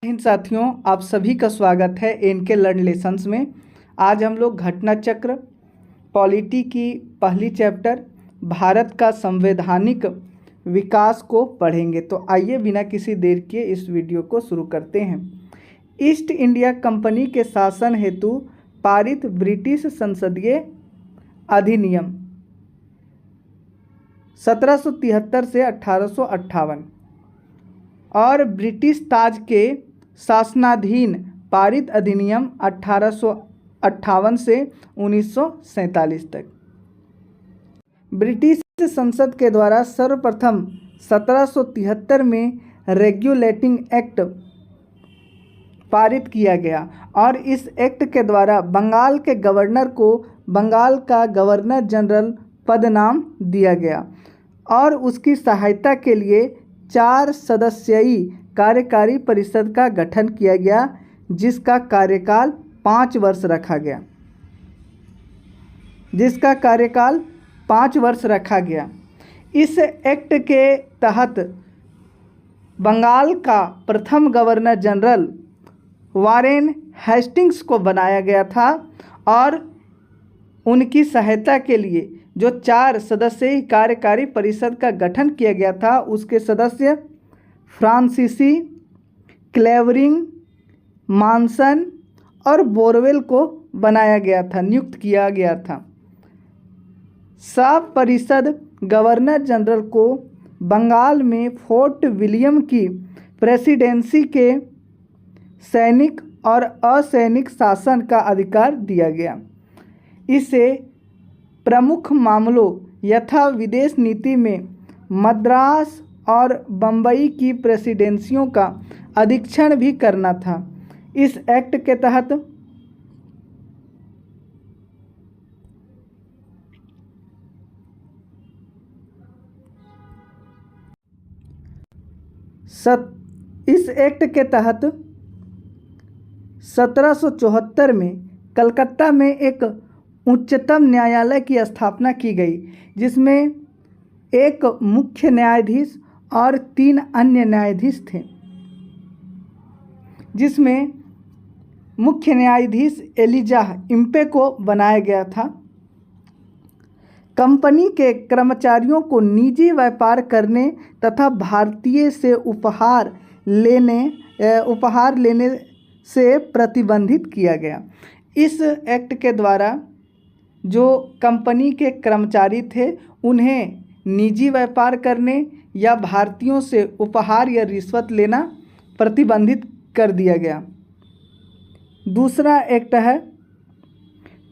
हिंद साथियों, आप सभी का स्वागत है एनके लर्न लेसन्स में। आज हम लोग घटना चक्र पॉलिटी की पहली चैप्टर भारत का संवैधानिक विकास को पढ़ेंगे। तो आइए बिना किसी देर के इस वीडियो को शुरू करते हैं। ईस्ट इंडिया कंपनी के शासन हेतु पारित ब्रिटिश संसदीय अधिनियम 1773 से 1858 और ब्रिटिश ताज के शासनाधीन पारित अधिनियम 1858 से 1947 तक। ब्रिटिश संसद के द्वारा सर्वप्रथम 1773 में रेगुलेटिंग एक्ट पारित किया गया और इस एक्ट के द्वारा बंगाल के गवर्नर को बंगाल का गवर्नर जनरल पद नाम दिया गया और उसकी सहायता के लिए 4 सदस्यीय कार्यकारी परिषद का गठन किया गया, जिसका कार्यकाल 5 वर्ष रखा गया। इस एक्ट के तहत बंगाल का प्रथम गवर्नर जनरल वारेन हेस्टिंग्स को बनाया गया था और उनकी सहायता के लिए जो 4 सदस्यीय कार्यकारी परिषद का गठन किया गया था, उसके सदस्य फ्रांसीसी, क्लेवरिंग, मानसन और बोरवेल को नियुक्त किया गया था। सब परिषद गवर्नर जनरल को बंगाल में फोर्ट विलियम की प्रेसिडेंसी के सैनिक और असैनिक शासन का अधिकार दिया गया। इसे प्रमुख मामलों यथा विदेश नीति में मद्रास और बम्बई की प्रेसिडेंसियों का अधीक्षण भी करना था। इस एक्ट के तहत इस एक्ट के तहत 1774 में कलकत्ता में एक उच्चतम न्यायालय की स्थापना की गई, जिसमें एक मुख्य न्यायाधीश और 3 अन्य न्यायाधीश थे, जिसमें मुख्य न्यायाधीश एलिजाह इम्पे को बनाया गया था। कंपनी के कर्मचारियों को निजी व्यापार करने तथा भारतीय से उपहार लेने से प्रतिबंधित किया गया। इस एक्ट के द्वारा जो कंपनी के कर्मचारी थे, उन्हें निजी व्यापार करने या भारतीयों से उपहार या रिश्वत लेना प्रतिबंधित कर दिया गया। दूसरा एक्ट है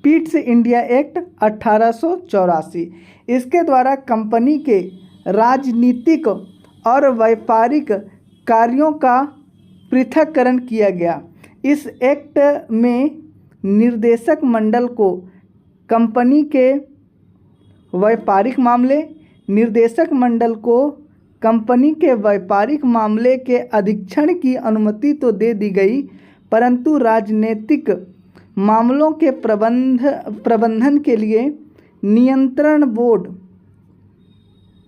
पिट्स इंडिया एक्ट 1884। इसके द्वारा कंपनी के राजनीतिक और व्यापारिक कार्यों का पृथक्करण किया गया। इस एक्ट में निर्देशक मंडल को कंपनी के व्यापारिक मामले, निर्देशक मंडल को कंपनी के व्यापारिक मामले के अधीक्षण की अनुमति तो दे दी गई, परंतु राजनीतिक मामलों के प्रबंधन के लिए नियंत्रण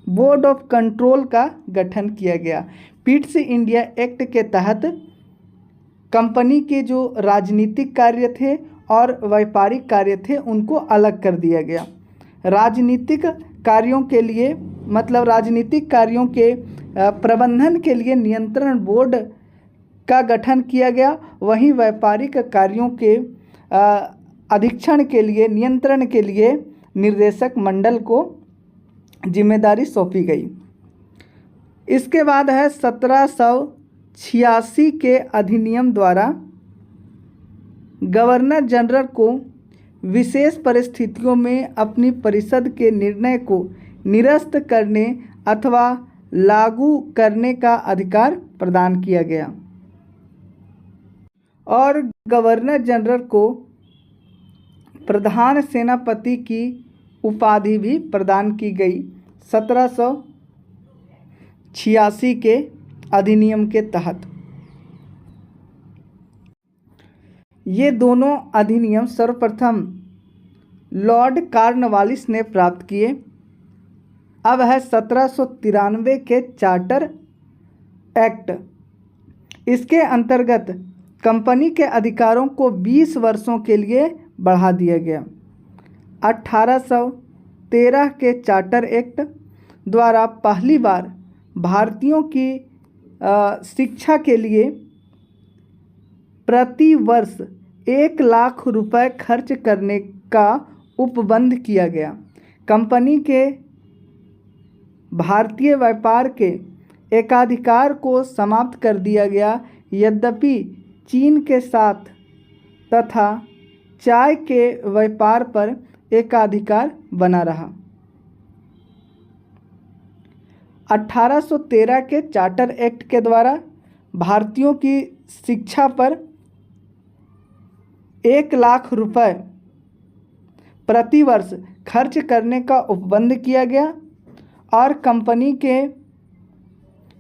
बोर्ड ऑफ कंट्रोल का गठन किया गया। पिट्स इंडिया एक्ट के तहत कंपनी के जो राजनीतिक कार्य थे और व्यापारिक कार्य थे, उनको अलग कर दिया गया। राजनीतिक कार्यों के प्रबंधन के लिए नियंत्रण बोर्ड का गठन किया गया, वहीं व्यापारिक कार्यों के अधीक्षण के लिए, नियंत्रण के लिए निर्देशक मंडल को जिम्मेदारी सौंपी गई। इसके बाद है 1786 के अधिनियम द्वारा गवर्नर जनरल को विशेष परिस्थितियों में अपनी परिषद के निर्णय को निरस्त करने अथवा लागू करने का अधिकार प्रदान किया गया और गवर्नर जनरल को प्रधान सेनापति की उपाधि भी प्रदान की गई 1786 के अधिनियम के तहत। ये दोनों अधिनियम सर्वप्रथम लॉर्ड कॉर्नवालिस ने प्राप्त किए। अब है 1793 के चार्टर एक्ट। इसके अंतर्गत कंपनी के अधिकारों को 20 वर्षों के लिए बढ़ा दिया गया। 1813 के चार्टर एक्ट द्वारा पहली बार भारतीयों की शिक्षा के लिए प्रति वर्ष 1 लाख रुपए खर्च करने का उपबंध किया गया। कंपनी के भारतीय व्यापार के एकाधिकार को समाप्त कर दिया गया। यद्यपि चीन के साथ तथा चाय के व्यापार पर एकाधिकार बना रहा। 1813 के चार्टर एक्ट के द्वारा भारतीयों की शिक्षा पर 1 लाख रुपए प्रति वर्ष खर्च करने का उपबंध किया गया और कंपनी के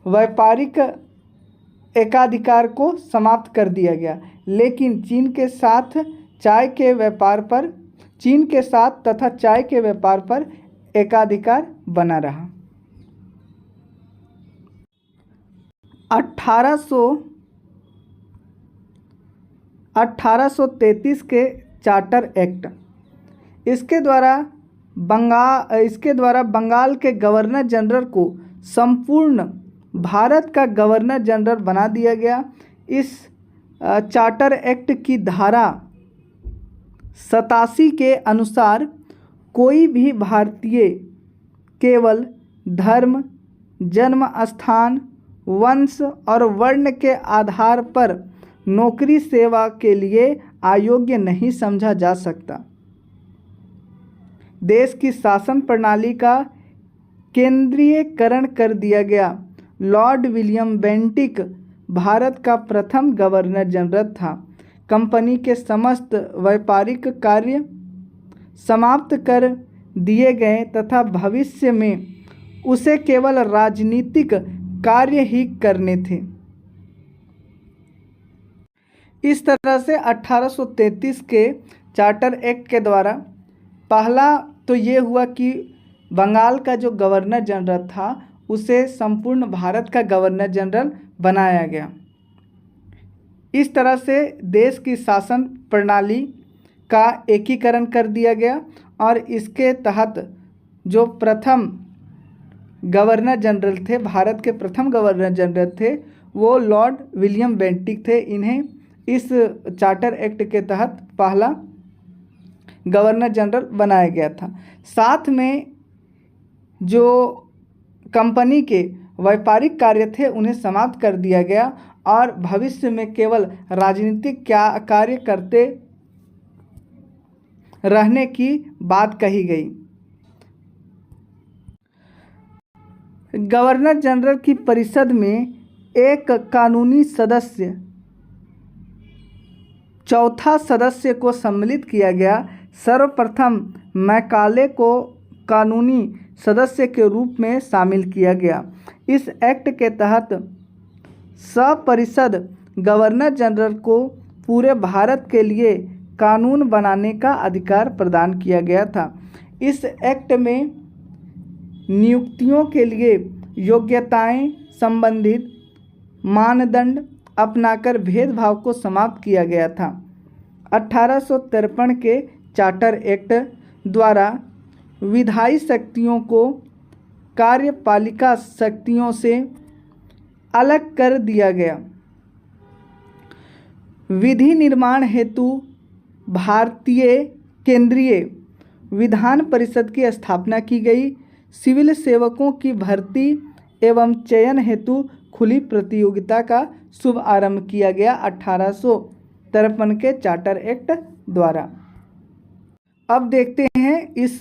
व्यापारिक एकाधिकार को समाप्त कर दिया गया। लेकिन चीन के साथ तथा चाय के व्यापार पर एकाधिकार बना रहा। 1833 के चार्टर एक्ट, इसके द्वारा बंगाल के गवर्नर जनरल को संपूर्ण भारत का गवर्नर जनरल बना दिया गया। इस चार्टर एक्ट की धारा 87 के अनुसार कोई भी भारतीय केवल धर्म, जन्म स्थान, वंश और वर्ण के आधार पर नौकरी सेवा के लिए अयोग्य नहीं समझा जा सकता। देश की शासन प्रणाली का केंद्रीयकरण कर दिया गया। लॉर्ड विलियम बेंटिक भारत का प्रथम गवर्नर जनरल था। कंपनी के समस्त व्यापारिक कार्य समाप्त कर दिए गए तथा भविष्य में उसे केवल राजनीतिक कार्य ही करने थे। इस तरह से 1833 के चार्टर एक्ट के द्वारा पहला तो ये हुआ कि बंगाल का जो गवर्नर जनरल था उसे संपूर्ण भारत का गवर्नर जनरल बनाया गया। इस तरह से देश की शासन प्रणाली का एकीकरण कर दिया गया और इसके तहत जो प्रथम गवर्नर जनरल थे, भारत के प्रथम गवर्नर जनरल थे, वो लॉर्ड विलियम बेंटिक थे। इन्हें इस चार्टर एक्ट के तहत पहला गवर्नर जनरल बनाया गया था। साथ में जो कंपनी के व्यापारिक कार्य थे उन्हें समाप्त कर दिया गया और भविष्य में केवल राजनीतिक कार्य करते रहने की बात कही गई। गवर्नर जनरल की परिषद में एक कानूनी सदस्य, चौथा सदस्य को सम्मिलित किया गया। सर्वप्रथम मैकाले को कानूनी सदस्य के रूप में शामिल किया गया। इस एक्ट के तहत सपरिषद गवर्नर जनरल को पूरे भारत के लिए कानून बनाने का अधिकार प्रदान किया गया था। इस एक्ट में नियुक्तियों के लिए योग्यताएं संबंधित मानदंड अपनाकर भेदभाव को समाप्त किया गया था। 1853 के चार्टर एक्ट द्वारा विधायी शक्तियों को कार्यपालिका शक्तियों से अलग कर दिया गया। विधि निर्माण हेतु भारतीय केंद्रीय विधान परिषद की स्थापना की गई। सिविल सेवकों की भर्ती एवं चयन हेतु खुली प्रतियोगिता का शुभ आरंभ किया गया 1853 के चार्टर एक्ट द्वारा। अब देखते हैं इस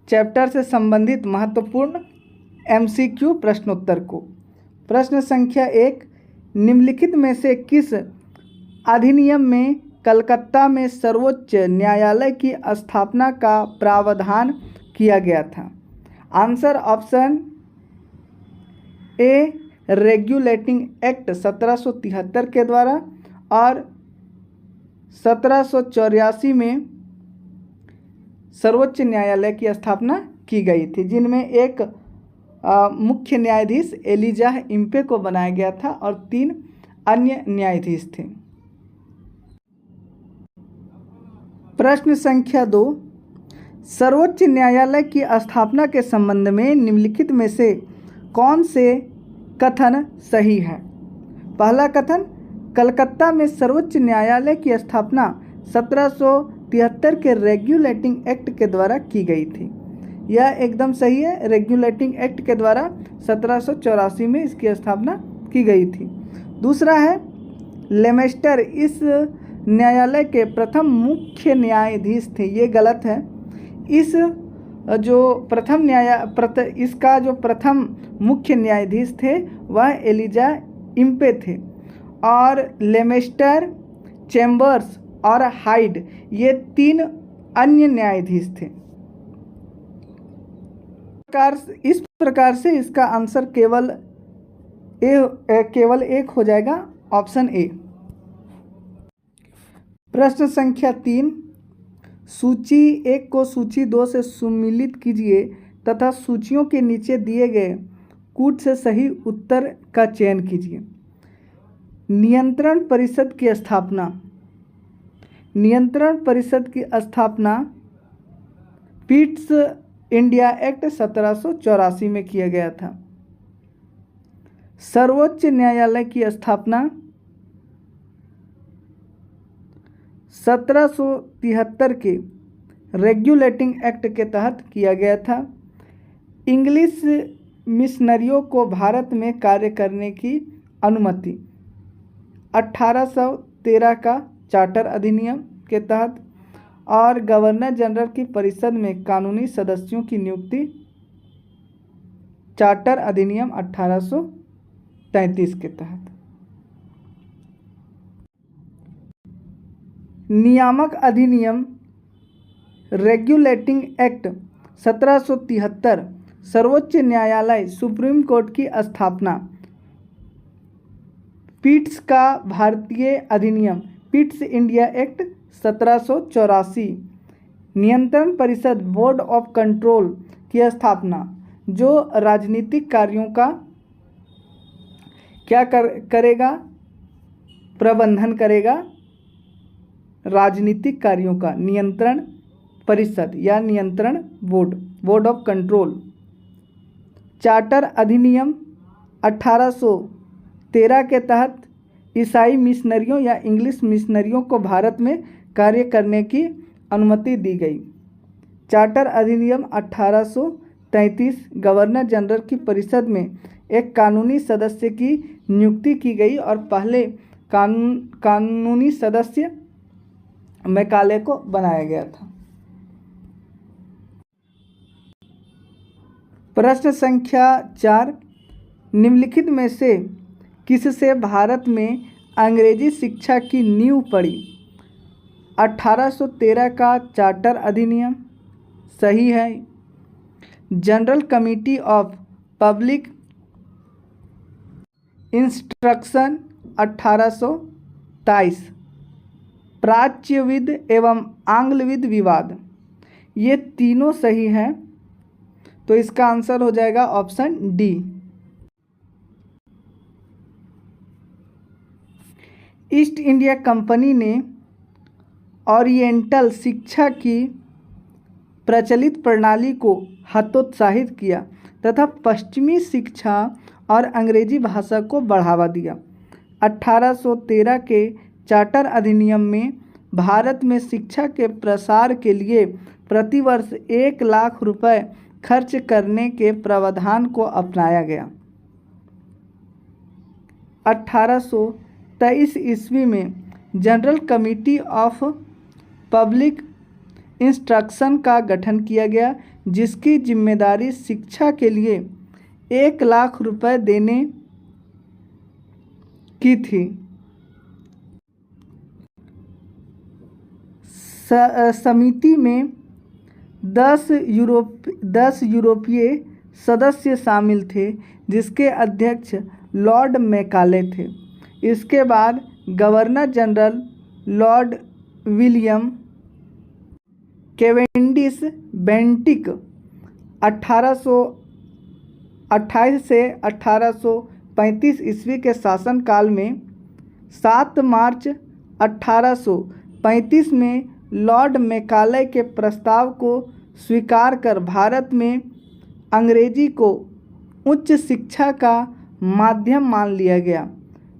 चैप्टर से संबंधित महत्वपूर्ण MCQ प्रश्नोत्तर को। प्रश्न संख्या 1, निम्नलिखित में से किस अधिनियम में कलकत्ता में सर्वोच्च न्यायालय की स्थापना का प्रावधान किया गया था? Answer option A, regulating act 1773 के द्वारा और 1784 में सर्वोच्च न्यायालय की स्थापना की गई थी, जिनमें एक मुख्य न्यायाधीश एलिजाह इम्पे को बनाया गया था और 3 अन्य न्यायाधीश थे। प्रश्न संख्या 2, सर्वोच्च न्यायालय की स्थापना के संबंध में निम्नलिखित में से कौन से कथन सही है? पहला कथन, कलकत्ता में सर्वोच्च न्यायालय की स्थापना 1773 के रेगुलेटिंग एक्ट के द्वारा की गई थी। यह एकदम सही है। रेगुलेटिंग एक्ट के द्वारा 1784 में इसकी स्थापना की गई थी। दूसरा है, लेमेस्टर इस न्यायालय के प्रथम मुख्य न्यायाधीश थे। ये गलत है। इस जो इसका जो प्रथम मुख्य न्यायाधीश थे वह एलिजा इम्पे थे, और लेमेस्टर, चैम्बर्स और हाइड ये 3 अन्य न्यायाधीश थे। इस प्रकार से इसका आंसर केवल एक हो जाएगा, ऑप्शन ए। प्रश्न संख्या 3, सूची 1 को सूची 2 से सम्मिलित कीजिए तथा सूचियों के नीचे दिए गए कूट से सही उत्तर का चयन कीजिए। नियंत्रण परिषद की स्थापना। नियंत्रण परिषद की स्थापना पिट्स इंडिया एक्ट 1784 में किया गया था। सर्वोच्च न्यायालय की स्थापना 1773 के रेगुलेटिंग एक्ट के तहत किया गया था। इंग्लिश मिशनरियों को भारत में कार्य करने की अनुमति 1813 का चार्टर अधिनियम के तहत, और गवर्नर जनरल की परिषद में कानूनी सदस्यों की नियुक्ति चार्टर अधिनियम 1833 के तहत। नियामक अधिनियम रेगुलेटिंग एक्ट 1773 सर्वोच्च न्यायालय सुप्रीम कोर्ट की स्थापना। पिट्स का भारतीय अधिनियम पिट्स इंडिया एक्ट 1784। नियंत्रण परिषद बोर्ड ऑफ कंट्रोल की स्थापना, जो राजनीतिक कार्यों का क्या करेगा, प्रबंधन करेगा। राजनीतिक कार्यों का नियंत्रण परिषद या नियंत्रण बोर्ड ऑफ कंट्रोल। चार्टर अधिनियम 1813 के तहत ईसाई मिशनरियों या इंग्लिश मिशनरियों को भारत में कार्य करने की अनुमति दी गई। चार्टर अधिनियम 1833 गवर्नर जनरल की परिषद में एक कानूनी सदस्य की नियुक्ति की गई, और पहले कानूनी सदस्य मैकाले को बनाया गया था। प्रश्न संख्या 4, निम्नलिखित में से किससे भारत में अंग्रेजी शिक्षा की नींव पड़ी? 1813 का चार्टर अधिनियम सही है। General committee of public instruction 1823। प्राच्यविद एवं आंग्लविद विवाद, ये तीनों सही हैं, तो इसका आंसर हो जाएगा option D. East India company ने ओरिएंटल शिक्षा की प्रचलित प्रणाली को हतोत्साहित किया तथा पश्चिमी शिक्षा और अंग्रेजी भाषा को बढ़ावा दिया। 1813 के चार्टर अधिनियम में भारत में शिक्षा के प्रसार के लिए प्रतिवर्ष 1 लाख रुपए खर्च करने के प्रावधान को अपनाया गया। 1823 ईस्वी में general committee of public instruction का गठन किया गया, जिसकी जिम्मेदारी शिक्षा के लिए 1 लाख रुपए देने की थी। समिति में 10 यूरोपीय सदस्य शामिल थे, जिसके अध्यक्ष लॉर्ड मैकाले थे। इसके बाद governor general Lord William Cavendish Bentinck 1828 से 1835 ईस्वी के शासनकाल में 7 मार्च 1835 में लॉर्ड मैकाले के प्रस्ताव को स्वीकार कर भारत में अंग्रेजी को उच्च शिक्षा का माध्यम मान लिया गया।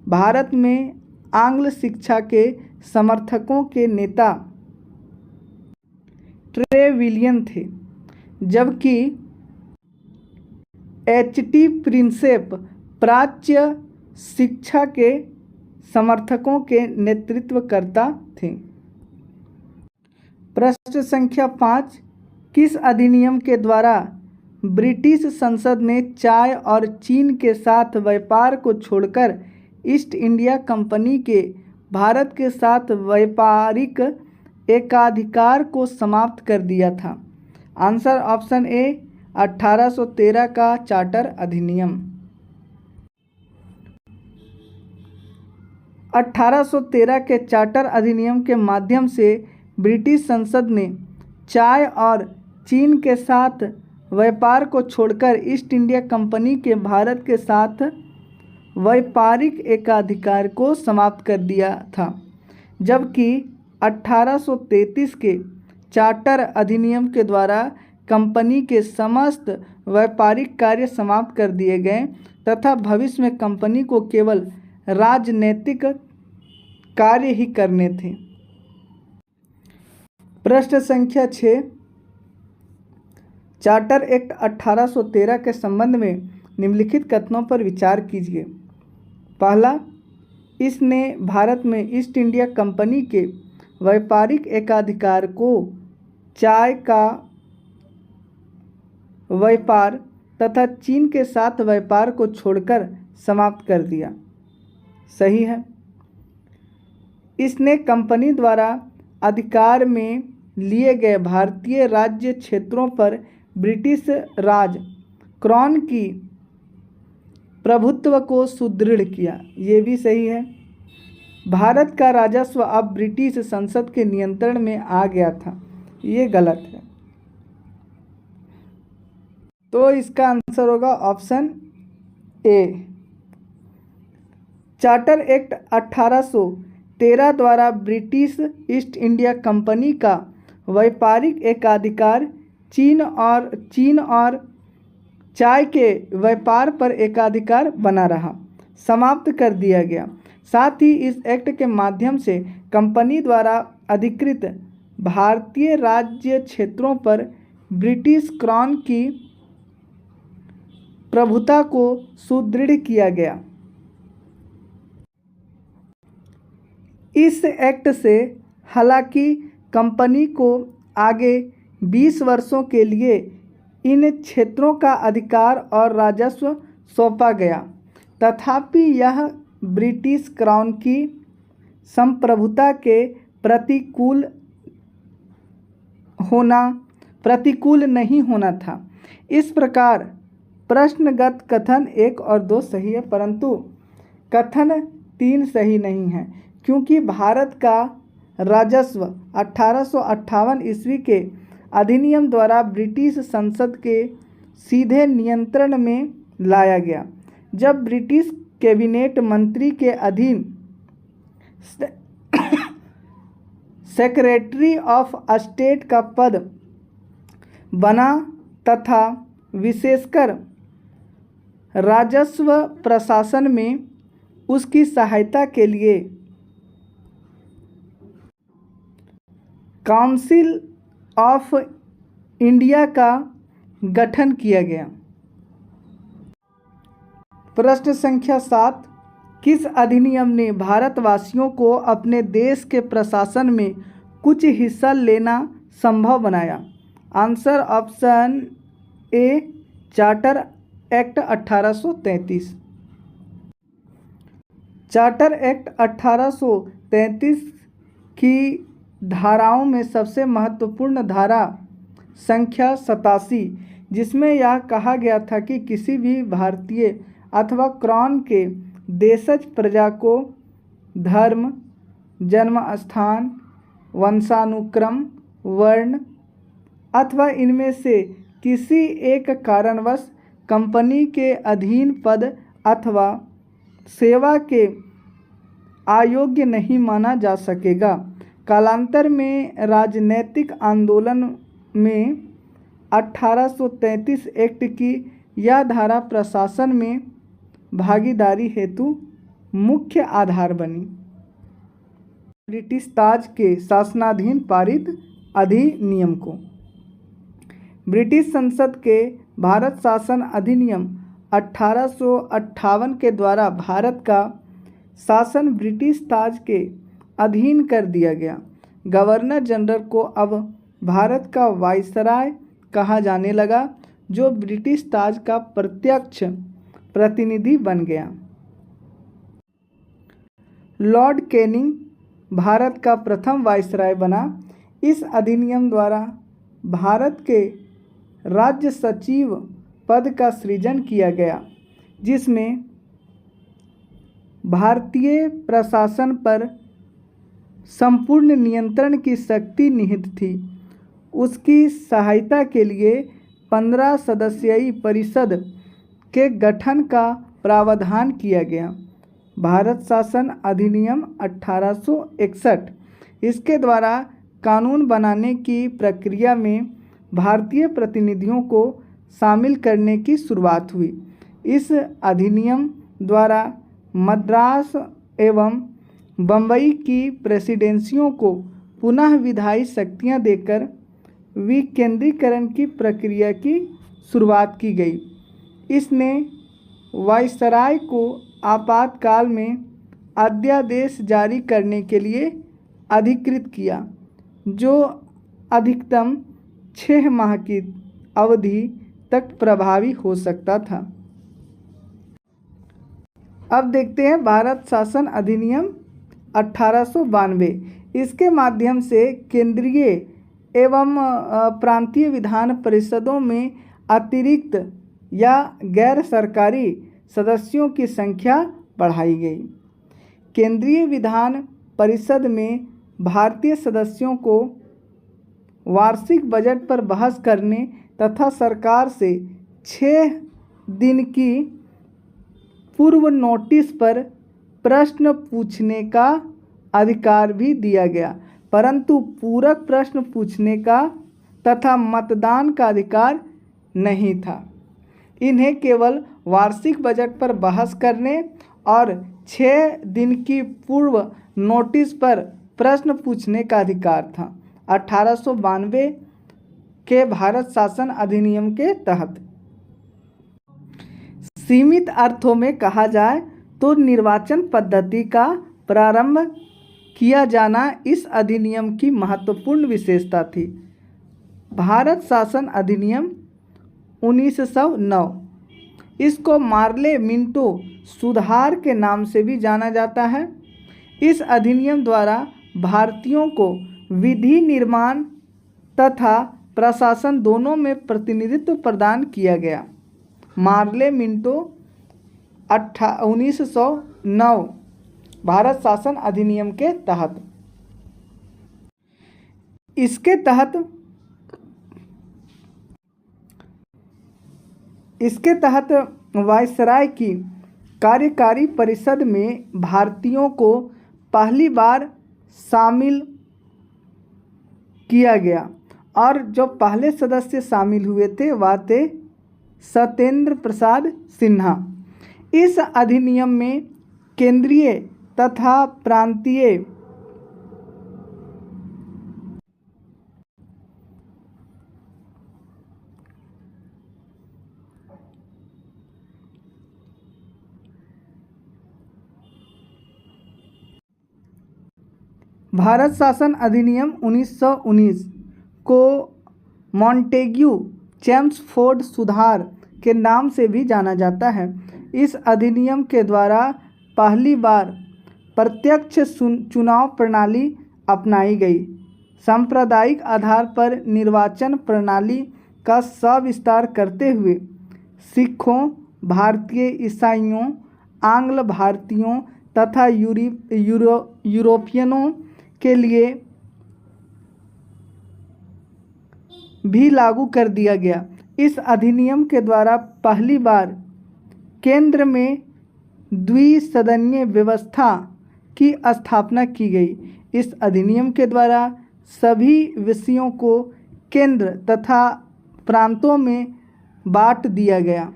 भारत में आंग्ल शिक्षा के समर्थकों के नेता ट्रेविलियन थे, जबकि एच.टी. प्रिंसेप प्राच्य शिक्षा के समर्थकों के नेतृत्वकर्ता थे। प्रश्न संख्या 5, किस अधिनियम के द्वारा ब्रिटिश संसद ने चाय और चीन के साथ व्यापार को छोड़कर ईस्ट इंडिया कंपनी के भारत के साथ व्यापारिक एकाधिकार को समाप्त कर दिया था? आंसर ऑप्शन ए 1813 का चार्टर अधिनियम। 1813 के चार्टर अधिनियम के माध्यम से ब्रिटिश संसद ने चाय और चीन के साथ व्यापार को छोड़कर ईस्ट इंडिया कंपनी के भारत के साथ व्यापारिक एकाधिकार को समाप्त कर दिया था, जबकि 1833 के चार्टर अधिनियम के द्वारा कंपनी के समस्त व्यापारिक कार्य समाप्त कर दिए गए तथा भविष्य में कंपनी को केवल राजनीतिक कार्य ही करने थे। प्रश्न संख्या 6, चार्टर एक्ट 1813 के संबंध में निम्नलिखित कथनों पर विचार कीजिए। पहला, इसने भारत में ईस्ट इंडिया कंपनी के व्यापारिक एकाधिकार को चाय का व्यापार तथा चीन के साथ व्यापार को छोड़कर समाप्त कर दिया। सही है। इसने कंपनी द्वारा अधिकार में लिए गए भारतीय राज्य क्षेत्रों पर ब्रिटिश राज क्राउन की प्रभुत्व को सुदृढ़ किया। ये भी सही है। भारत का राजस्व अब ब्रिटिश संसद के नियंत्रण में आ गया था। ये गलत है। तो इसका आंसर होगा ऑप्शन ए। चार्टर एक्ट 1813 द्वारा ब्रिटिश ईस्ट इंडिया कंपनी का व्यापारिक एकाधिकार चीन और चाय के व्यापार पर एकाधिकार बना रहा, समाप्त कर दिया गया। साथ ही इस एक्ट के माध्यम से कंपनी द्वारा अधिकृत भारतीय राज्य क्षेत्रों पर ब्रिटिश क्राउन की प्रभुता को सुदृढ़ किया गया। इस एक्ट से हालांकि कंपनी को आगे 20 वर्षों के लिए इन क्षेत्रों का अधिकार और राजस्व सौंपा गया, तथापि यह ब्रिटिश क्राउन की संप्रभुता के प्रतिकूल नहीं होना था। इस प्रकार प्रश्नगत कथन 1 और 2 सही है, परंतु कथन 3 सही नहीं है, क्योंकि भारत का राजस्व 1858 ईस्वी के अधिनियम द्वारा ब्रिटिश संसद के सीधे नियंत्रण में लाया गया। जब ब्रिटिश कैबिनेट मंत्री के अधीन सेक्रेटरी ऑफ स्टेट का पद बना तथा विशेषकर राजस्व प्रशासन में उसकी सहायता के लिए काउंसिल ऑफ इंडिया का गठन किया गया। प्रश्न संख्या 7, किस अधिनियम ने भारतवासियों को अपने देश के प्रशासन में कुछ हिस्सा लेना संभव बनाया? Answer option A charter act 1833। Charter act 1833 की धाराओं में सबसे महत्वपूर्ण धारा संख्या 87, जिसमें यह कहा गया था कि किसी भी भारतीय अथवा क्राउन के देशज प्रजा को धर्म, जन्म स्थान, वंशानुक्रम, वर्ण अथवा इनमें से किसी एक कारणवश कंपनी के अधीन पद अथवा सेवा के अयोग्य नहीं माना जा सकेगा। कालांतर में राजनैतिक आंदोलन में 1833 एक्ट की यह धारा प्रशासन में भागीदारी हेतु मुख्य आधार बनी। ब्रिटिश ताज के शासनाधीन पारित अधिनियम को ब्रिटिश संसद के भारत शासन अधिनियम 1858 के द्वारा भारत का शासन ब्रिटिश ताज के अधीन कर दिया गया। गवर्नर जनरल को अब भारत का वायसराय कहा जाने लगा, जो ब्रिटिश ताज का प्रत्यक्ष प्रतिनिधि बन गया। लॉर्ड कैनिंग भारत का प्रथम वायसराय बना। इस अधिनियम द्वारा भारत के राज्य सचिव पद का सृजन किया गया, जिसमें भारतीय प्रशासन पर संपूर्ण नियंत्रण की शक्ति निहित थी। उसकी सहायता के लिए 15 सदस्यीय परिषद के गठन का प्रावधान किया गया। भारत शासन अधिनियम 1861 इसके द्वारा कानून बनाने की प्रक्रिया में भारतीय प्रतिनिधियों को शामिल करने की शुरुआत हुई। इस अधिनियम द्वारा मद्रास एवं बम्बई की प्रेसिडेंसियों को पुनः विधायी शक्तियां देकर विकेंद्रीकरण की प्रक्रिया की शुरुआत की गई। इसने वायसराय को आपातकाल में अध्यादेश जारी करने के लिए अधिकृत किया, जो अधिकतम 6 माह की अवधि तक प्रभावी हो सकता था। अब देखते हैं भारत शासन अधिनियम 1892। इसके माध्यम से केंद्रीय एवं प्रांतीय विधान परिषदों में अतिरिक्त या गैर सरकारी सदस्यों की संख्या बढ़ाई गई। केंद्रीय विधान परिषद में भारतीय सदस्यों को वार्षिक बजट पर बहस करने तथा सरकार से 6 दिन की पूर्व नोटिस पर प्रश्न पूछने का अधिकार भी दिया गया, परंतु पूरक प्रश्न पूछने का तथा मतदान का अधिकार नहीं था। इन्हें केवल वार्षिक बजट पर बहस करने और 6 दिन की पूर्व नोटिस पर प्रश्न पूछने का अधिकार था। 1892 के भारत शासन अधिनियम के तहत सीमित अर्थों में कहा जाए तो निर्वाचन पद्धति का प्रारंभ किया जाना इस अधिनियम की महत्वपूर्ण विशेषता थी। भारत शासन अधिनियम 1909 इसको मार्ले मिंटो सुधार के नाम से भी जाना जाता है। इस अधिनियम द्वारा भारतीयों को विधि निर्माण तथा प्रशासन दोनों में प्रतिनिधित्व प्रदान किया गया। मार्ले मिंटो 1909 भारत शासन अधिनियम के तहत इसके तहत वायसराय की कार्यकारी परिषद में भारतीयों को पहली बार शामिल किया गया और जो पहले सदस्य शामिल हुए थे वह थे सत्येंद्र प्रसाद सिन्हा। इस अधिनियम में केंद्रीय तथा प्रांतीय भारत शासन अधिनियम 1919 को मॉन्टेग्यू चेम्सफोर्ड सुधार के नाम से भी जाना जाता है। इस अधिनियम के द्वारा पहली बार प्रत्यक्ष चुनाव प्रणाली अपनाई गई। सांप्रदायिक आधार पर निर्वाचन प्रणाली का सविस्तार करते हुए सिखों, भारतीय ईसाइयों, आंग्ल भारतीयों तथा यूरोपियनों के लिए भी लागू कर दिया गया। इस अधिनियम के द्वारा पहली बार केंद्र में द्विसदनीय व्यवस्था की स्थापना की गई। इस अधिनियम के द्वारा सभी विषयों को केंद्र तथा प्रांतों में बांट दिया गया।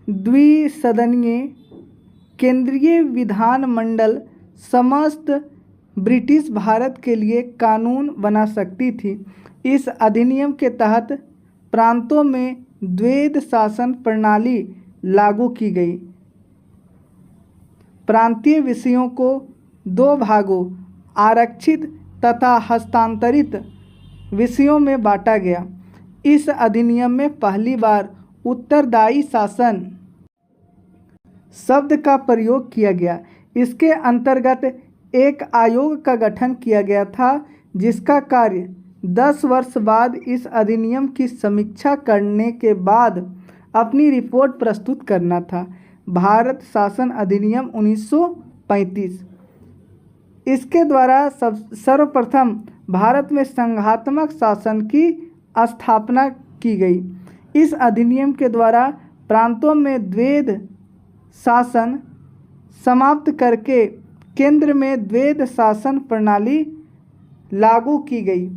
द्विसदनीय केंद्रीय विधानमंडल समस्त ब्रिटिश भारत के लिए कानून बना सकती थी। इस अधिनियम के तहत प्रांतों में द्वैध शासन प्रणाली लागू की गई। प्रांतीय विषयों को दो भागों आरक्षित तथा हस्तांतरित विषयों में बांटा गया। इस अधिनियम में पहली बार उत्तरदायी शासन शब्द का प्रयोग किया गया। इसके अंतर्गत एक आयोग का गठन किया गया था जिसका कार्य 10 वर्ष बाद इस अधिनियम की समीक्षा करने के बाद अपनी रिपोर्ट प्रस्तुत करना था। भारत शासन अधिनियम 1935। इसके द्वारा सर्वप्रथम भारत में संघात्मक शासन की स्थापना की गई। इस अधिनियम के द्वारा प्रांतों में द्वैध शासन समाप्त करके केंद्र में द्वैध शासन प्रणाली लागू की गई।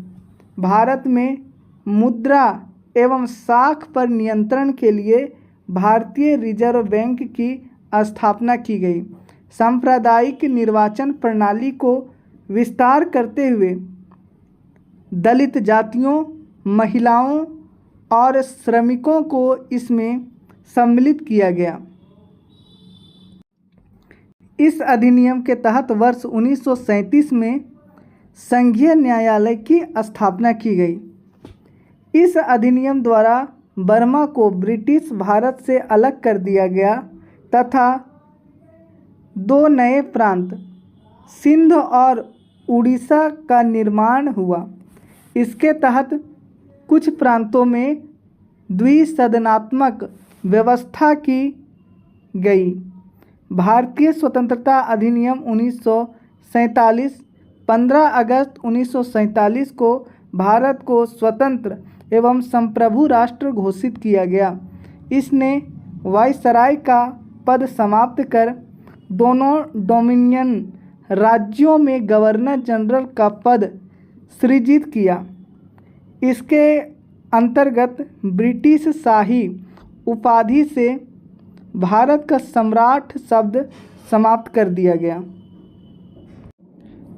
भारत में मुद्रा एवं साख पर नियंत्रण के लिए भारतीय रिजर्व बैंक की स्थापना की गई। सांप्रदायिक निर्वाचन प्रणाली को विस्तार करते हुए दलित जातियों, महिलाओं और श्रमिकों को इसमें सम्मिलित किया गया। इस अधिनियम के तहत वर्ष 1937 में संघीय न्यायालय की स्थापना की गई। इस अधिनियम द्वारा बर्मा को ब्रिटिश भारत से अलग कर दिया गया तथा दो नए प्रांत सिंध और उड़ीसा का निर्माण हुआ। इसके तहत कुछ प्रांतों में द्विसदनात्मक व्यवस्था की गई। भारतीय स्वतंत्रता अधिनियम 1947 15 अगस्त 1947 को भारत को स्वतंत्र एवं संप्रभु राष्ट्र घोषित किया गया। इसने वायसराय का पद समाप्त कर दोनों डोमिनियन राज्यों में गवर्नर जनरल का पद सृजित किया। इसके अंतर्गत ब्रिटिश शाही उपाधि से भारत का सम्राट शब्द समाप्त कर दिया गया।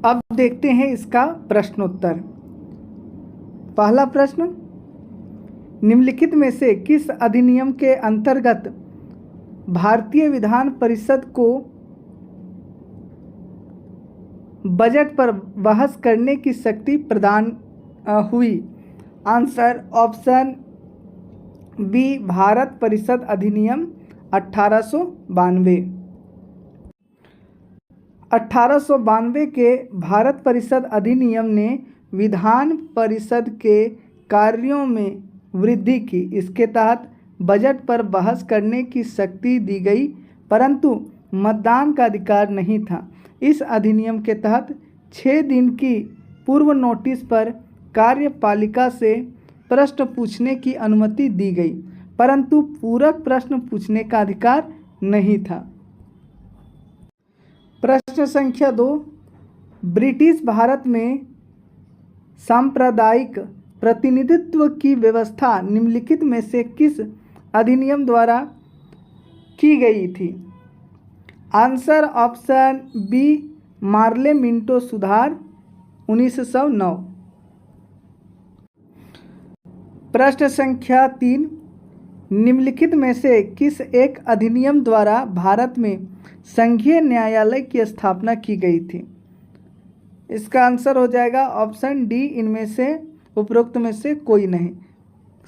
अब देखते हैं इसका प्रश्नोत्तर। पहला प्रश्न, निम्नलिखित में से किस अधिनियम के अंतर्गत भारतीय विधान परिषद को बजट पर बहस करने की शक्ति प्रदान हुई? आंसर ऑप्शन बी, भारत परिषद अधिनियम 1892। 1892 के भारत परिषद अधिनियम ने विधान परिषद के कार्यों में वृद्धि की। इसके तहत बजट पर बहस करने की शक्ति दी गई परंतु मतदान का अधिकार नहीं था। इस अधिनियम के तहत 6 दिन की पूर्व नोटिस पर कार्यपालिका से प्रश्न पूछने की अनुमति दी गई परंतु पूरक प्रश्न पूछने का अधिकार नहीं था। प्रश्न संख्या 2, ब्रिटिश भारत में सांप्रदायिक प्रतिनिधित्व की व्यवस्था निम्नलिखित में से किस अधिनियम द्वारा की गई थी? Answer option B, Morley Minto सुधार 1909। प्रश्न संख्या 3, निम्नलिखित में से किस एक अधिनियम द्वारा भारत में संघीय न्यायालय की स्थापना की गई थी? इसका आंसर हो जाएगा ऑप्शन डी, इनमें से उपरोक्त में से कोई नहीं।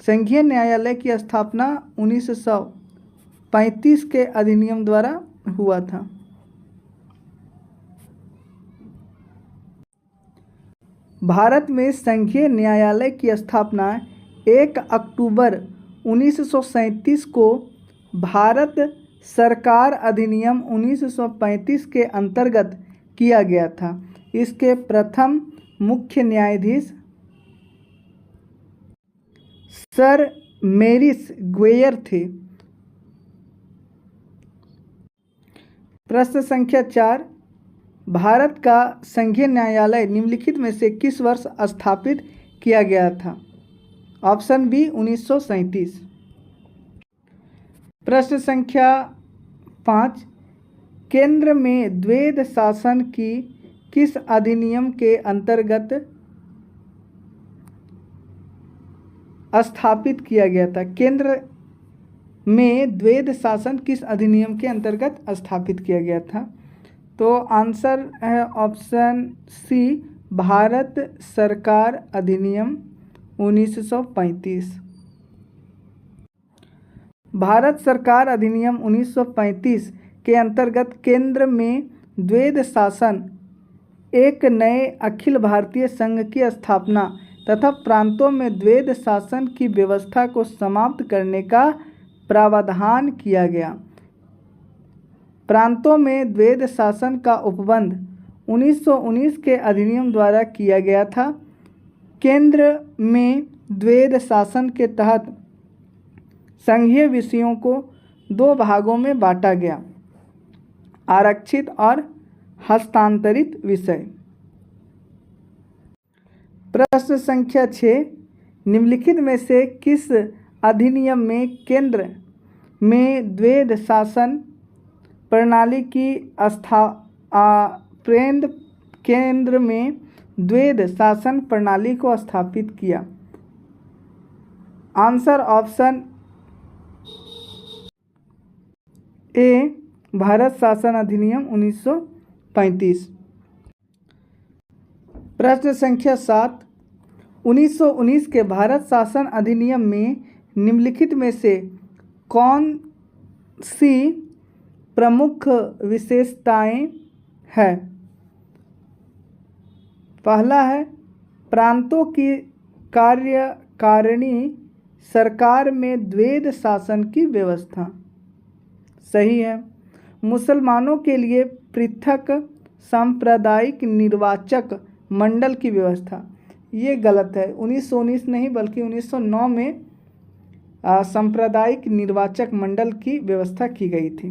संघीय न्यायालय की स्थापना 1935 के अधिनियम द्वारा हुआ था। भारत में संघीय न्यायालय की स्थापना 1 अक्टूबर 1937 को भारत सरकार अधिनियम 1935 के अंतर्गत किया गया था। इसके प्रथम मुख्य न्यायाधीश सर मैरिस ग्वेयर थे। प्रश्न संख्या 4, भारत का संघीय न्यायालय निम्नलिखित में से किस वर्ष स्थापित किया गया था? Option B 1937। प्रश्न संख्या 5, केंद्र में द्वैध शासन की किस अधिनियम के अंतर्गत स्थापित किया गया था? केंद्र में द्वैध शासन किस अधिनियम के अंतर्गत स्थापित किया गया था? तो आंसर है ऑप्शन सी, भारत सरकार अधिनियम 1935। भारत सरकार अधिनियम 1935 के अंतर्गत केंद्र में द्वैध शासन, एक नए अखिल भारतीय संघ की स्थापना तथा प्रांतों में द्वैध शासन की व्यवस्था को समाप्त करने का प्रावधान किया गया। प्रांतों में द्वैध शासन का उपबंध 1919 के अधिनियम द्वारा किया गया था। केंद्र में द्वैध शासन के तहत संघीय विषयों को 2 भागों में बांटा गया, आरक्षित और हस्तांतरित विषय। प्रश्न संख्या 6, निम्नलिखित में से किस अधिनियम में केंद्र में द्वैध शासन प्रणाली की केंद्र में द्वैध शासन प्रणाली को स्थापित किया? आंसर ऑप्शन ए, भारत शासन अधिनियम 1935। प्रश्न संख्या 7, 1919 के भारत शासन अधिनियम में निम्नलिखित में से कौन सी प्रमुख विशेषताएं हैं? पहला है प्रांतों की कार्यकारिणी सरकार में द्वैध शासन की व्यवस्था। सही है। मुसलमानों के लिए पृथक सांप्रदायिक निर्वाचक मंडल की व्यवस्था। ये गलत है, 1919 नहीं बल्कि 1909 में सांप्रदायिक निर्वाचक मंडल की व्यवस्था की गई थी।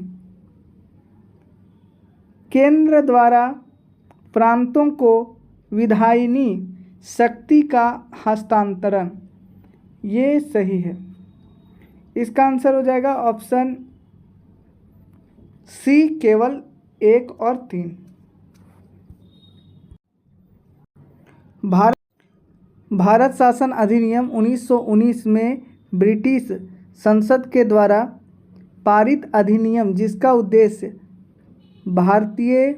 केंद्र द्वारा प्रांतों को विधायिनी शक्ति का हस्तांतरण, ये सही है। इसका आंसर हो जाएगा ऑप्शन सी, केवल 1 और 3। भारत शासन अधिनियम 1919 में ब्रिटिश संसद के द्वारा पारित अधिनियम, जिसका उद्देश्य भारतीय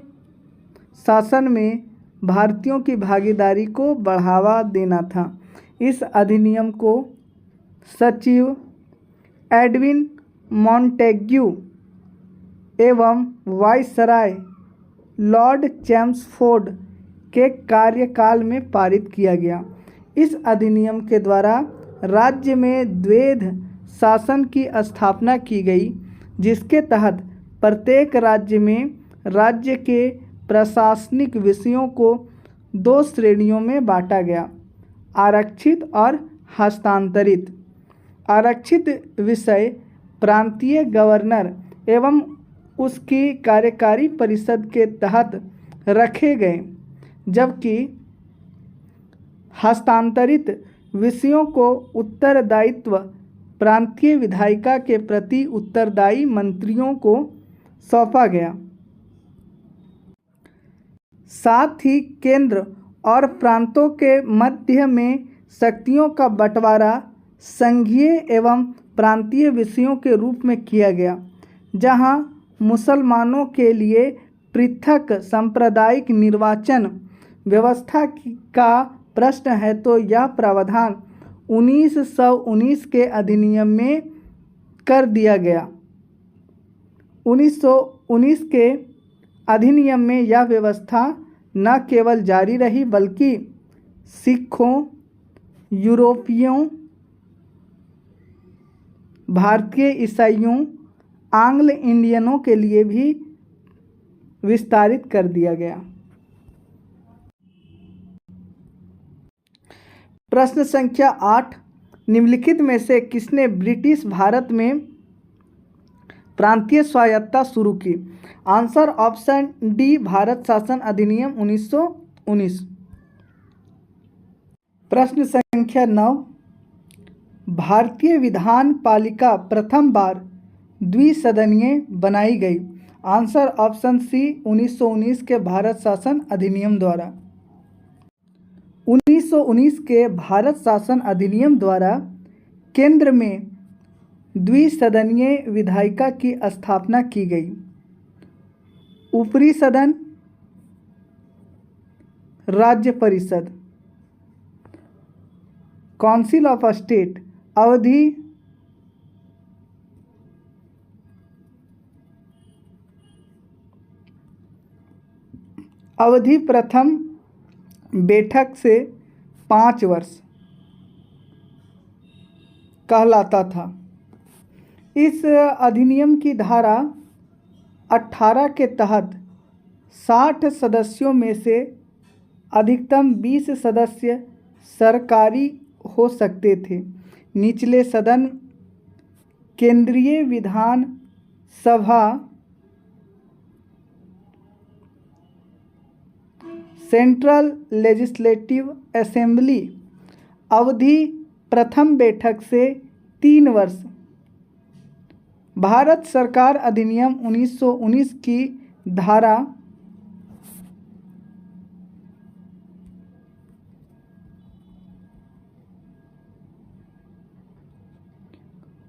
शासन में भारतीयों की भागीदारी को बढ़ावा देना था। इस अधिनियम को सचिव एडविन मॉन्टेग्यू एवं वाइसराय लॉर्ड चैम्सफोर्ड के कार्यकाल में पारित किया गया। इस अधिनियम के द्वारा राज्य में द्वैध शासन की स्थापना की गई, जिसके तहत प्रत्येक राज्य में राज्य के प्रशासनिक विषयों को 2 श्रेणियों में बांटा गया, आरक्षित और हस्तांतरित। आरक्षित विषय प्रांतीय गवर्नर एवं उसकी कार्यकारी परिषद के तहत रखे गए, जबकि हस्तांतरित विषयों को उत्तरदायित्व प्रांतीय विधायिका के प्रति उत्तरदायी मंत्रियों को सौंपा गया। साथ ही केंद्र और प्रांतों के मध्य में शक्तियों का बंटवारा संघीय एवं प्रांतीय विषयों के रूप में किया गया। जहां मुसलमानों के लिए पृथक सांप्रदायिक निर्वाचन व्यवस्था का प्रश्न है, तो यह प्रावधान 1919 के अधिनियम में कर दिया गया। 1919 के अधिनियम में यह व्यवस्था न केवल जारी रही बल्कि सिखों, यूरोपियों, भारतीय ईसाइयों, आंग्ल इंडियनों के लिए भी विस्तारित कर दिया गया। प्रश्न संख्या 8, निम्नलिखित में से किसने ब्रिटिश भारत में प्रांतीय स्वायत्तता शुरू की? आंसर ऑप्शन डी, भारत शासन अधिनियम 1919। प्रश्न संख्या 9, भारतीय विधान पालिका प्रथम बार द्विसदनीय बनाई गई? आंसर ऑप्शन सी, 1919 के भारत शासन अधिनियम द्वारा। 1919 के भारत शासन अधिनियम द्वारा केंद्र में द्विसदनीय विधायिका की स्थापना की गई। ऊपरी सदन, राज्य परिषद, काउंसिल ऑफ स्टेट। अवधि प्रथम बैठक से 5 वर्ष कहलाता था। इस अधिनियम की धारा 18 के तहत 60 सदस्यों में से अधिकतम 20 सदस्य सरकारी हो सकते थे। निचले सदन केंद्रीय Vidhan Sabha central legislative assembly अवधि प्रथम बैठक से 3 वर्ष। भारत सरकार अधिनियम 1919 की धारा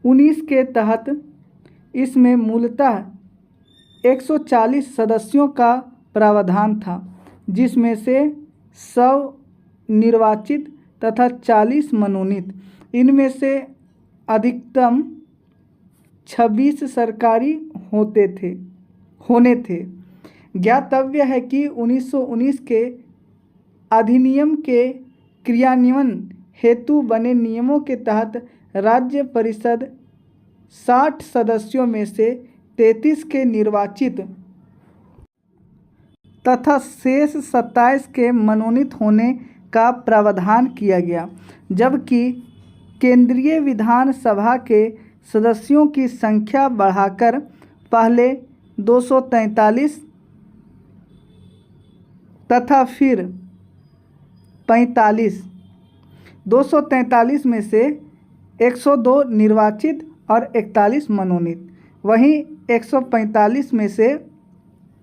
19 के तहत इसमें मूलतः 140 सदस्यों का प्रावधान था, जिसमें से 100 निर्वाचित तथा 40 मनोनीत। इनमें से अधिकतम 26 सरकारी होने थे। ज्ञातव्य है कि 1919 के अधिनियम के क्रियान्वयन हेतु बने नियमों के तहत राज्य परिषद 60 सदस्यों में से 33 के निर्वाचित तथा शेष 27 के मनोनीत होने का प्रावधान किया गया, जबकि केंद्रीय विधान सभा के सदस्यों की संख्या बढ़ाकर पहले 243 तथा फिर 45, 243 में से 102 निर्वाचित और 41 मनोनीत, वहीं 145 में से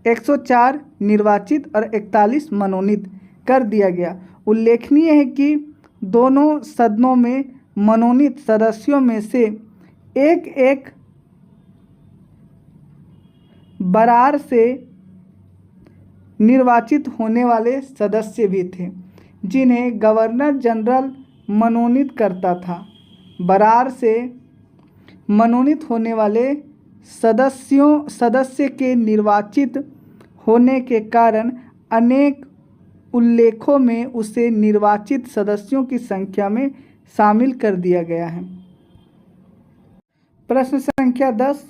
104 निर्वाचित और 41 मनोनीत कर दिया गया। उल्लेखनीय है कि दोनों सदनों में मनोनीत सदस्यों में से एक बरार से निर्वाचित होने वाले सदस्य भी थे, जिन्हें गवर्नर जनरल मनोनीत करता था। बरार से मनोनीत होने वाले सदस्य के निर्वाचित होने के कारण अनेक उल्लेखों में उसे निर्वाचित सदस्यों की संख्या में शामिल कर दिया गया है। प्रश्न संख्या 10,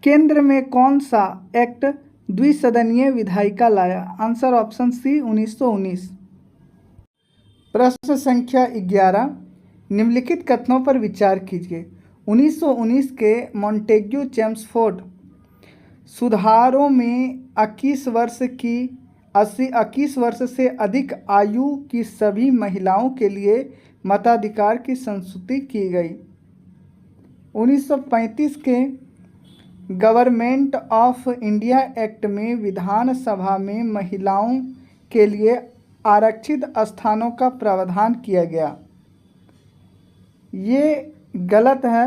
केंद्र में कौन सा एक्ट द्विसदनीय विधायिका लाया? Answer option C, 1919। प्रश्न संख्या 11, निम्नलिखित कथनों पर विचार कीजिए। 1919 के मॉन्टेग्यू चेम्सफोर्ड सुधारों में 21 वर्ष से अधिक आयु की सभी महिलाओं के लिए मताधिकार की संस्तुति की गई। 1935 के गवर्नमेंट ऑफ इंडिया एक्ट में विधानसभा में महिलाओं के लिए आरक्षित स्थानों का प्रावधान किया गया। ये गलत है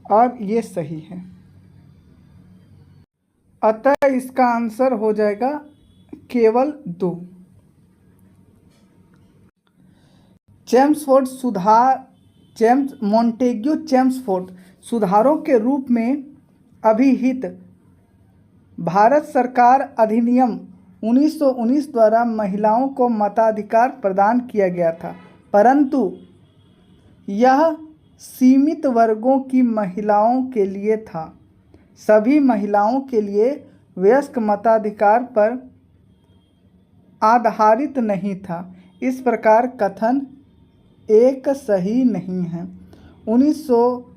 और ये सही है, अतः इसका आंसर हो जाएगा केवल 2। मॉन्टेग्यू चेम्सफोर्ड सुधारों के रूप में अभिहित भारत सरकार अधिनियम 1919 द्वारा महिलाओं को मताधिकार प्रदान किया गया था, परंतु यह सीमित वर्गों की महिलाओं के लिए था। सभी महिलाओं के लिए वयस्क मताधिकार पर आधारित नहीं था। इस प्रकार कथन एक सही नहीं है।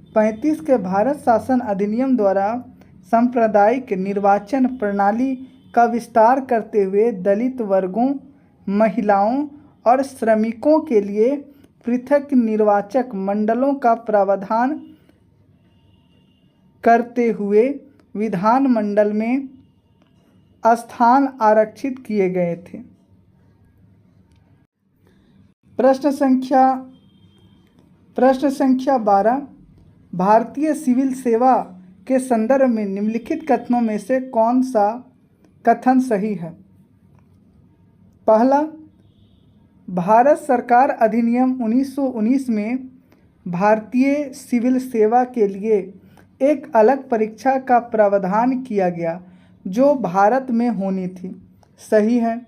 1935 के भारत शासन अधिनियम द्वारा सांप्रदायिक निर्वाचन प्रणाली का विस्तार करते हुए दलित वर्गों, महिलाओं और श्रमिकों के लिए पृथक निर्वाचक मंडलों का प्रावधान करते हुए विधानमंडल में स्थान आरक्षित किए गए थे। प्रश्न संख्या 12, भारतीय सिविल सेवा के संदर्भ में निम्नलिखित कथनों में से कौन सा कथन सही है? पहला, भारत सरकार अधिनियम 1919 में भारतीय सिविल सेवा के लिए एक अलग परीक्षा का प्रावधान किया गया जो भारत में होनी थी। सही है।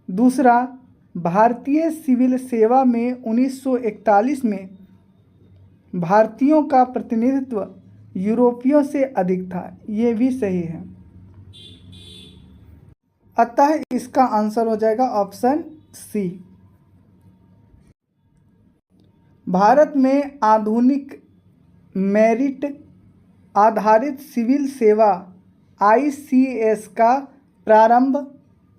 दूसरा, भारतीय सिविल सेवा में 1941 में भारतीयों का प्रतिनिधित्व यूरोपियों से अधिक था। ये भी सही है। अतः इसका आंसर हो जाएगा ऑप्शन सी। भारत में आधुनिक मेरिट आधारित सिविल सेवा ICS का प्रारंभ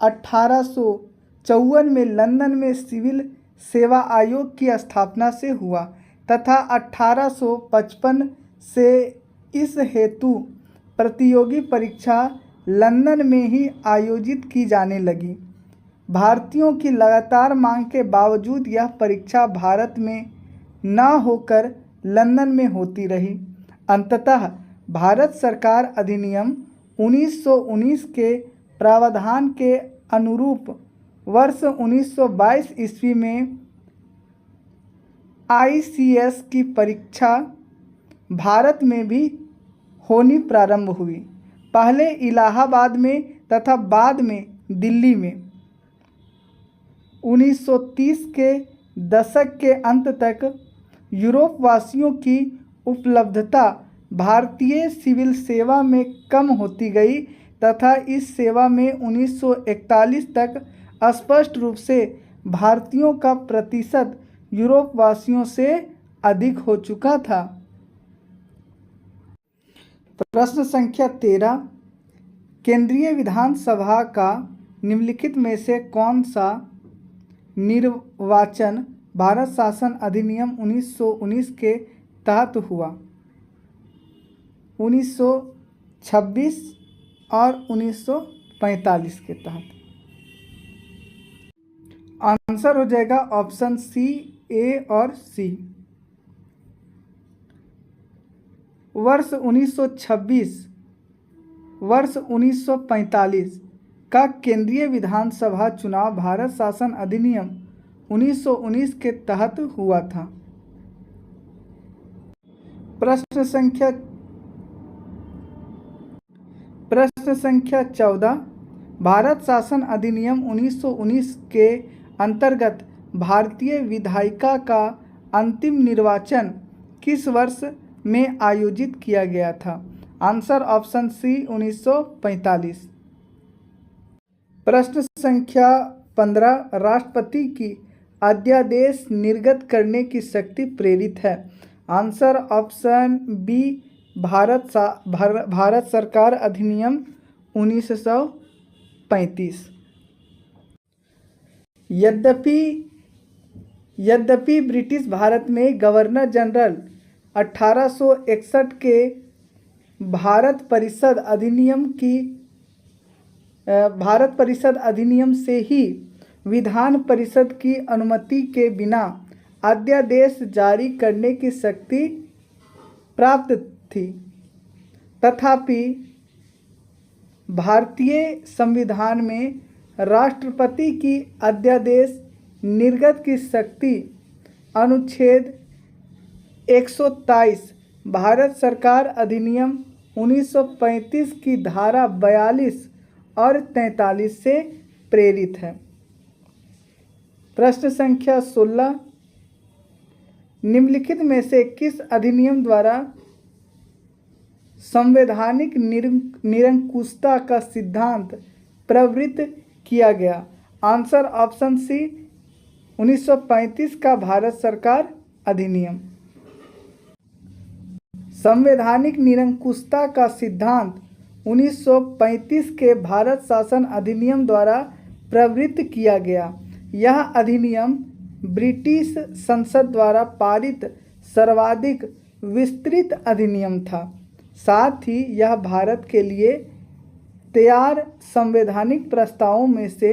1854 में लंदन में सिविल सेवा आयोग की स्थापना से हुआ तथा 1855 से इस हेतु प्रतियोगी परीक्षा लंदन में ही आयोजित की जाने लगी। भारतीयों की लगातार मांग के बावजूद यह परीक्षा भारत में न होकर लंदन में होती रही। अंततः भारत सरकार अधिनियम 1919 के प्रावधान के अनुरूप वर्ष 1922 ईस्वी में ICS की परीक्षा भारत में भी होनी प्रारंभ हुई, पहले इलाहाबाद में तथा बाद में दिल्ली में। 1930 के दशक के अंत तक यूरोप वासियों की उपलब्धता भारतीय सिविल सेवा में कम होती गई तथा इस सेवा में 1941 तक स्पष्ट रूप से भारतीयों का प्रतिशत यूरोप वासियों से अधिक हो चुका था। प्रश्न संख्या 13, केंद्रीय विधानसभा का निम्नलिखित में से कौन सा निर्वाचन भारत शासन अधिनियम 1919 के तहत हुआ? 1926 और 1945 के तहत। आंसर हो जाएगा ऑप्शन सी, ए और सी। वर्ष 1926 वर्ष 1945 का केंद्रीय विधानसभा चुनाव भारत शासन अधिनियम 1919 के तहत हुआ था। प्रश्न संख्या 14, भारत शासन अधिनियम 1919 के अंतर्गत भारतीय विधायिका का अंतिम निर्वाचन किस वर्ष में आयोजित किया गया था? Answer option C, 1945। प्रश्न संख्या 15, राष्ट्रपति की अध्यादेश निर्गत करने की शक्ति प्रेरित है? आंसर ऑप्शन बी, भारत सरकार अधिनियम 1935। यद्यपि ब्रिटिश भारत में गवर्नर जनरल 1861 के भारत परिषद अधिनियम से ही विधान परिषद की अनुमति के बिना अध्यादेश जारी करने की शक्ति प्राप्त थी, तथापि भारतीय संविधान में राष्ट्रपति की अध्यादेश निर्गत की शक्ति अनुच्छेद 123 भारत सरकार अधिनियम 1935 की धारा 42 और 43 से प्रेरित है। प्रश्न संख्या 16, निम्नलिखित में से किस अधिनियम द्वारा संवैधानिक निरंकुशता का सिद्धांत प्रवृत्त किया गया? आंसर ऑप्शन सी, 1935 का भारत सरकार अधिनियम। संवैधानिक निरंकुशता का सिद्धांत 1935 के भारत शासन अधिनियम द्वारा प्रवृत्त किया गया। यह अधिनियम ब्रिटिश संसद द्वारा पारित सर्वाधिक विस्तृत अधिनियम था। साथ ही यह भारत के लिए तैयार संवैधानिक प्रस्तावों में से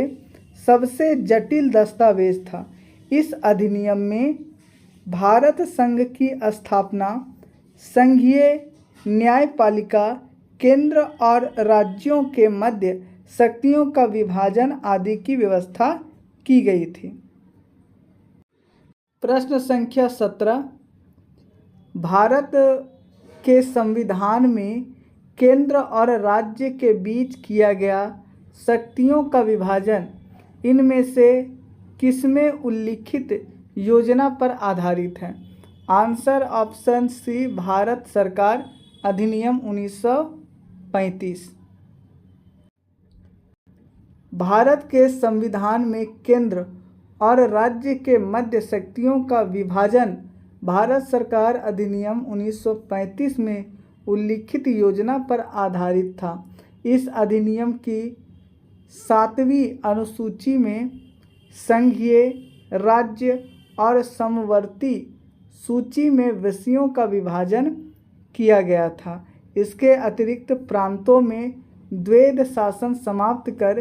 सबसे जटिल दस्तावेज था। इस अधिनियम में भारत संघ की स्थापना, संघीय न्यायपालिका, केंद्र और राज्यों के मध्य शक्तियों का विभाजन आदि की व्यवस्था की गई थी। प्रश्न संख्या 17, भारत के संविधान में केंद्र और राज्य के बीच किया गया शक्तियों का विभाजन इनमें से किसमें उल्लिखित योजना पर आधारित है? आंसर ऑप्शन सी, भारत सरकार अधिनियम 1935। भारत के संविधान में केंद्र और राज्य के मध्य शक्तियों का विभाजन भारत सरकार अधिनियम 1935 में उल्लिखित योजना पर आधारित था। इस अधिनियम की 7वीं अनुसूची में संघीय, राज्य और समवर्ती सूची में विषयों का विभाजन किया गया था। इसके अतिरिक्त प्रांतों में द्वैध शासन समाप्त कर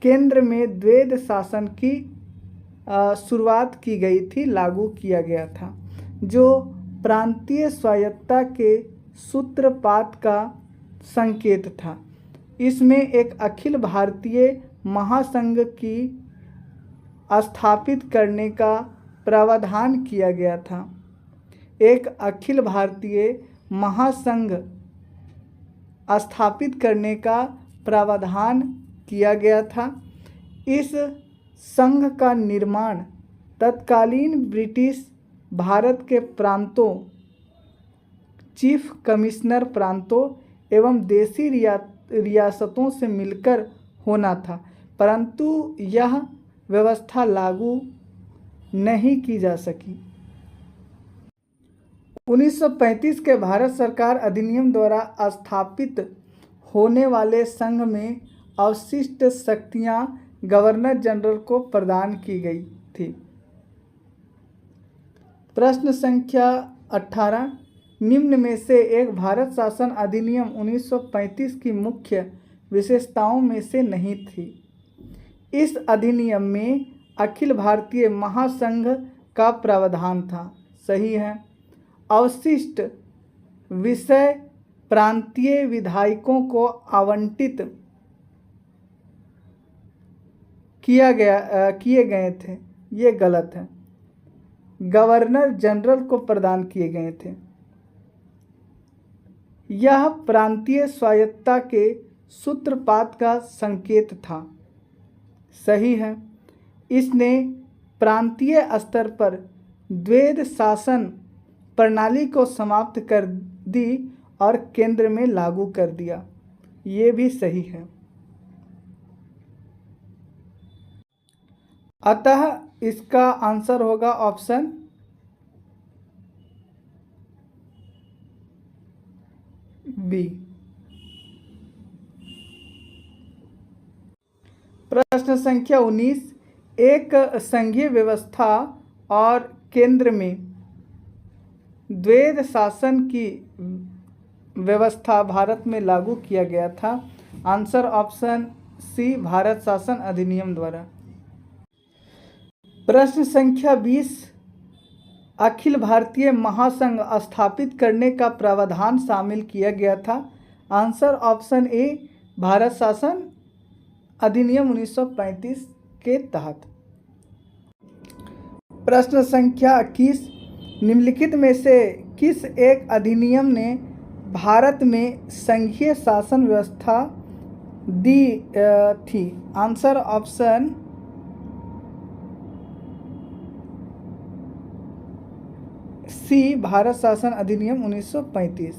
केंद्र में द्वैध शासन की शुरुआत की गई थी, लागू किया गया था, जो प्रांतीय स्वायत्तता के सूत्रपात का संकेत था। इसमें एक अखिल भारतीय महासंघ की स्थापित करने का प्रावधान किया गया था। एक अखिल भारतीय महासंघ स्थापित करने का प्रावधान किया गया था। इस संघ का निर्माण तत्कालीन ब्रिटिश भारत के प्रांतों, चीफ कमिश्नर प्रांतों एवं देशी रियासतों से मिलकर होना था, परंतु यह व्यवस्था लागू नहीं की जा सकी। 1935 के भारत सरकार अधिनियम द्वारा स्थापित होने वाले संघ में अवशिष्ट शक्तियां गवर्नर जनरल को प्रदान की गई थी। प्रश्न संख्या 18, निम्न में से एक भारत शासन अधिनियम 1935 की मुख्य विशेषताओं में से नहीं थी। इस अधिनियम में अखिल भारतीय महासंघ का प्रावधान था। सही है। अवशिष्ट विषय प्रांतीय विधायकों को आवंटित किए गए थे, ये गलत है। गवर्नर जनरल को प्रदान किए गए थे। यह प्रांतीय स्वायत्तता के सूत्रपात का संकेत था। सही है। इसने प्रांतीय स्तर पर द्वैध शासन प्रणाली को समाप्त कर दी और केंद्र में लागू कर दिया। ये भी सही है। अतः इसका आंसर होगा ऑप्शन बी। प्रश्न संख्या 19, एक संघीय व्यवस्था और केंद्र में द्वैध शासन की व्यवस्था भारत में लागू किया गया था। आंसर ऑप्शन सी, भारत शासन अधिनियम द्वारा। प्रश्न संख्या 20, अखिल भारतीय महासंघ स्थापित करने का प्रावधान शामिल किया गया था। आंसर ऑप्शन ए, भारत शासन अधिनियम 1935 के तहत। प्रश्न संख्या 21, निम्नलिखित में से किस एक अधिनियम ने भारत में संघीय शासन व्यवस्था दी थी? आंसर ऑप्शन सी, भारत शासन अधिनियम 1935।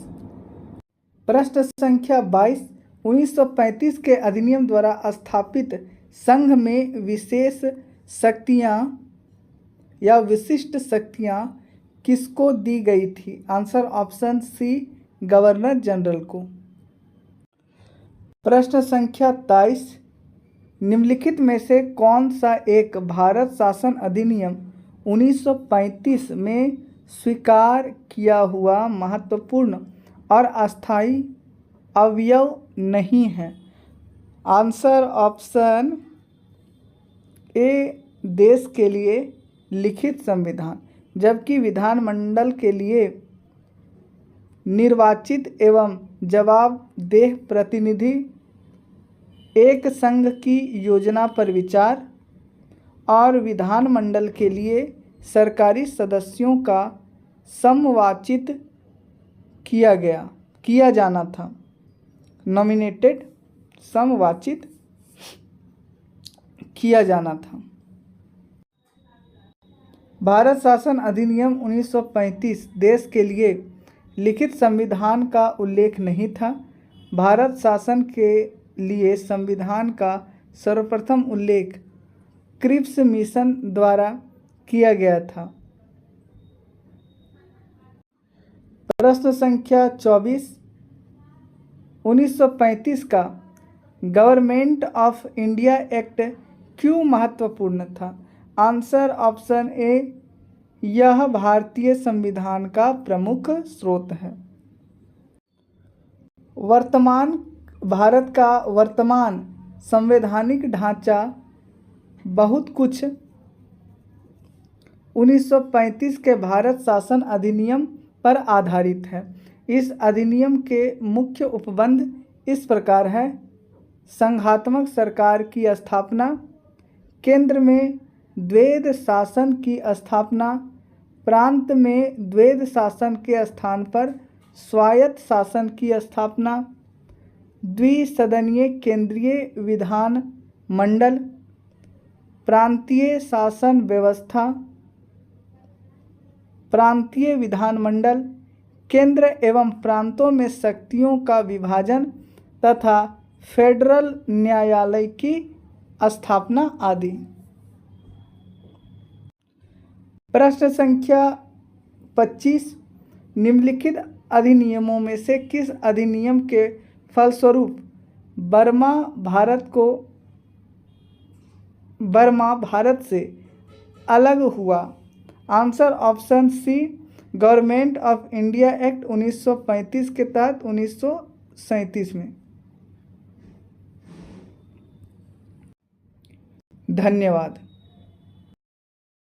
प्रश्न संख्या 22, 1935 के अधिनियम द्वारा स्थापित संघ में विशेष शक्तियां या विशिष्ट शक्तियां किसको दी गई थी? Answer option C, governor general को। प्रश्न संख्या 23, निम्नलिखित में से कौन सा एक भारत शासन अधिनियम 1935 में स्वीकार किया हुआ महत्वपूर्ण और अस्थायी अवयव नहीं है? आंसर ऑप्शन ए, देश के लिए लिखित संविधान, जबकि विधानमंडल के लिए निर्वाचित एवं जवाबदेह प्रतिनिधि, एक संघ की योजना पर विचार और विधानमंडल के लिए सरकारी सदस्यों का समवाचित किया जाना था, नॉमिनेटेड, समवाचित किया जाना था। भारत शासन अधिनियम 1935 देश के लिए लिखित संविधान का उल्लेख नहीं था। भारत शासन के लिए संविधान का सर्वप्रथम उल्लेख क्रिप्स मिशन द्वारा किया गया था। प्रश्न संख्या 24, 1935 का गवर्नमेंट ऑफ इंडिया एक्ट क्यों महत्वपूर्ण था? आंसर ऑप्शन ए, यह भारतीय संविधान का प्रमुख स्रोत है। भारत का वर्तमान संवैधानिक ढांचा बहुत कुछ 1935 के भारत शासन अधिनियम पर आधारित है। इस अधिनियम के मुख्य उपबंध इस प्रकार है: संघात्मक सरकार की स्थापना, केंद्र में द्वैध शासन की स्थापना, प्रांत में द्वैध शासन के स्थान पर स्वायत्त शासन की स्थापना, द्विसदनीय केंद्रीय विधान मंडल, प्रांतीय शासन व्यवस्था, प्रांतीय विधानमंडल, केंद्र एवं प्रांतों में शक्तियों का विभाजन तथा फेडरल न्यायालय की स्थापना आदि। प्रश्न संख्या 25, निम्नलिखित अधिनियमों में से किस अधिनियम के फलस्वरूप बर्मा भारत से अलग हुआ? Answer option C, government of India act 1935 के तहत 1937 में। धन्यवाद।